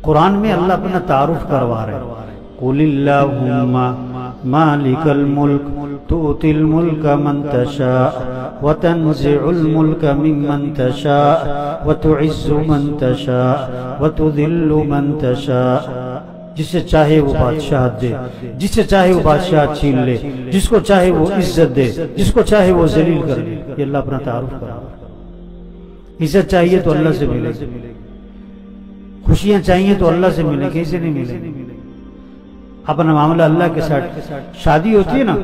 قرآن میں اللہ اپنا تعارف کروا رہے ہیں، قُلِ اللَّهُمَّ مَالِكَ الْمُلْكِ تُؤْتِي الْمُلْكَ مَنْ تَشَاءُ وَتَنْزِعُ الْمُلْكَ مِمَّنْ تَشَاءُ وَتُعِزُّ مَنْ تَشَاءُ وَتُذِلُّ مَنْ تَشَاءُ۔ جسے چاہے وہ بادشاہت دے، جسے چاہے وہ بادشاہت چھین لے، جس کو چاہے وہ عزت دے، جس کو چاہے وہ ذلیل کر دے۔ یہ اللہ اپنا تعارف کرا۔ عزت چاہیے تو اللہ سے ملے، خوشیاں چاہیے تو اللہ سے ملے، کہیں سے نہیں ملے۔ اپنا معاملہ اللہ کے ساتھ، شادی ہوتی ہے نا،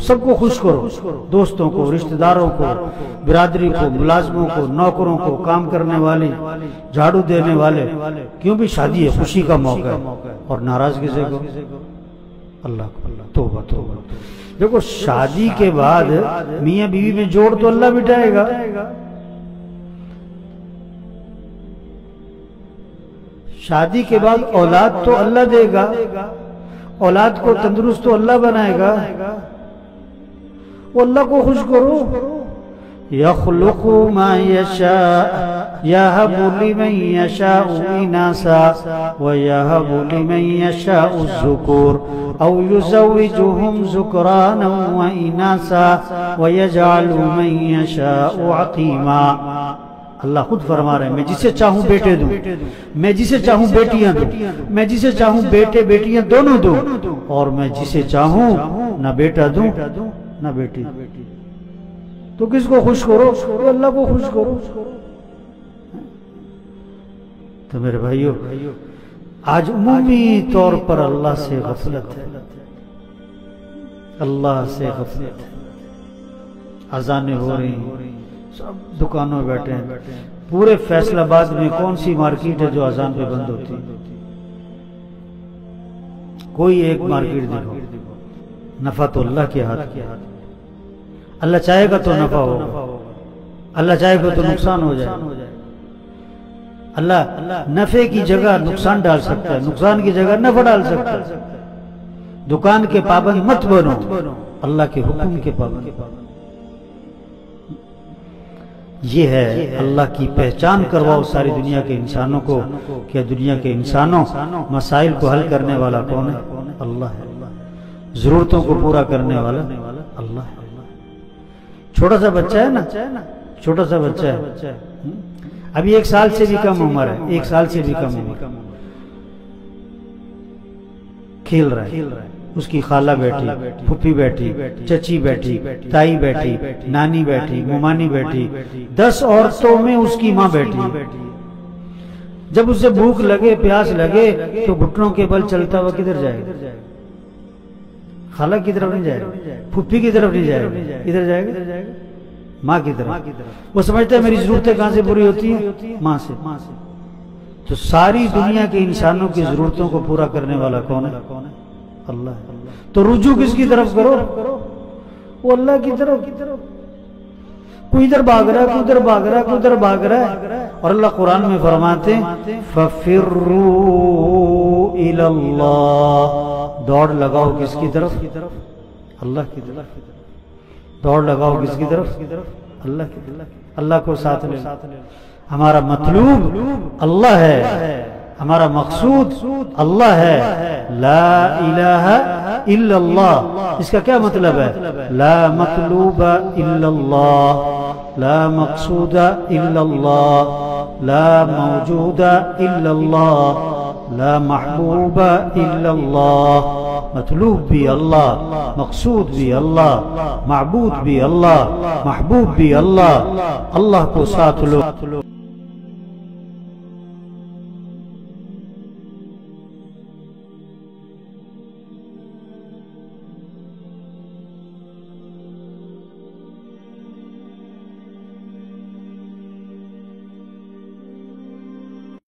سب کو خوش کرو، دوستوں کو، رشتہ داروں کو، برادری کو، ملازموں کو، نوکروں کو، کام کرنے والے، جھاڑو دینے والے، کیوں بھی شادی ہے، خوشی کا موقع ہے، اور ناراضگی سے کو اللہ کو توبہ توبہ۔ دیکھو شادی کے بعد میاں بیوی میں جوڑ تو اللہ بٹھائے گا، شادی کے بعد اولاد تو اللہ دے گا، اولاد کو تندرست تو اللہ بنائے گا۔ وہ اللہ کو خوش کرو۔ یخلق ما یشاء یہب لمن یشاء اناسا ویہب لمن یشاء الذکور او یزوجہم ذکرانا واناسا ویجعل من یشاء عقیما۔ اللہ خود فرما رہے ہیں، میں جسے چاہوں بیٹے دوں، میں جسے چاہوں بیٹیاں دوں، میں جسے چاہوں بیٹے بیٹیاں دونوں دوں، اور میں جسے چاہوں نہ بیٹا دوں نہ بیٹی۔ تو کس کو خوش کرو؟ اللہ کو خوش کرو۔ تو میرے بھائیو، آج عمومی طور پر اللہ سے غفلت ہے، اللہ سے غفلت ہے۔ اذانیں ہو رہی ہیں، سب دکانوں میں بیٹھے ہیں۔ پورے فیصل آباد میں کون سی مارکیٹ ہے جو اذان پہ بند ہوتی؟ کوئی ایک مارکیٹ دیکھو۔ نفع تو اللہ کے ہاتھ کیا، اللہ چاہے گا تو نفع ہوگا، اللہ چاہے گا تو نقصان ہو جائے۔ اللہ نفع کی جگہ نقصان ڈال سکتا ہے، نقصان کی جگہ نفع ڈال سکتا ہے۔ دکان کے پابند مت بنو، اللہ کے حکم کے پابند۔ یہ ہے اللہ کی پہچان کرواؤ ساری دنیا کے انسانوں کو، کہ دنیا کے انسانوں مسائل کو حل کرنے والا کون ہے؟ اللہ ہے۔ ضرورتوں کو پورا کرنے والا اللہ ہے۔ چھوٹا سا بچہ ہے نا، چھوٹا سا بچہ ہے، ابھی 1 سال سے بھی کم عمر ہے، 1 سال سے بھی کم عمر، کھیل رہا ہے، اس کی خالہ بیٹھی، پھپھی بیٹھی، چچی بیٹھی، تائی بیٹھی، نانی بیٹھی، ممانی بیٹھی، 10 عورتوں میں اس کی ماں بیٹھی۔ جب اسے بھوک لگے، پیاس لگے، تو گھٹنوں کے بل چلتا ہوا کدھر جائے گا؟ خالہ کی طرف نہیں جائے گا، پھپھی کی طرف نہیں جائے گا، ادھر جائے گا ماں کی طرف۔ وہ سمجھتا ہے میری ضرورتیں کہاں سے پوری ہوتی ہیں؟ ماں سے۔ تو ساری دنیا کے انسانوں کی ضرورتوں کو پورا کرنے والا کون ہے؟ اللہ ہے۔ تو رجوع کس کی طرف کرو؟ وہ اللہ کی طرف۔ کوئی ادھر بھاگ رہا ہے، کوئی ادھر بھاگ رہا ہے، کوئی ادھر بھاگ رہا ہے، اور اللہ قرآن میں فرماتے ہیں فَفِرُّوا إِلَى اللَّهِ، دوڑ لگاؤ کس کی طرف؟ اللہ کی طرف۔ دوڑ لگاؤ کس کی طرف؟ اللہ کی طرف۔ اللہ کو ساتھ لے۔ ہمارا مطلوب اللہ ہے، ہمارا مقصود اللہ ہے۔ لا الہ الا اللہ، اس کا کیا مطلب ہے؟ لا مطلوب الا اللہ، لا مقصود الا اللہ، لا موجود الا اللہ، لا محبوب الا اللہ۔ مطلوب بھی اللہ، مقصود بھی اللہ، معبود بھی اللہ، محبوب بھی اللہ۔ اللہ کو ساتھ لو۔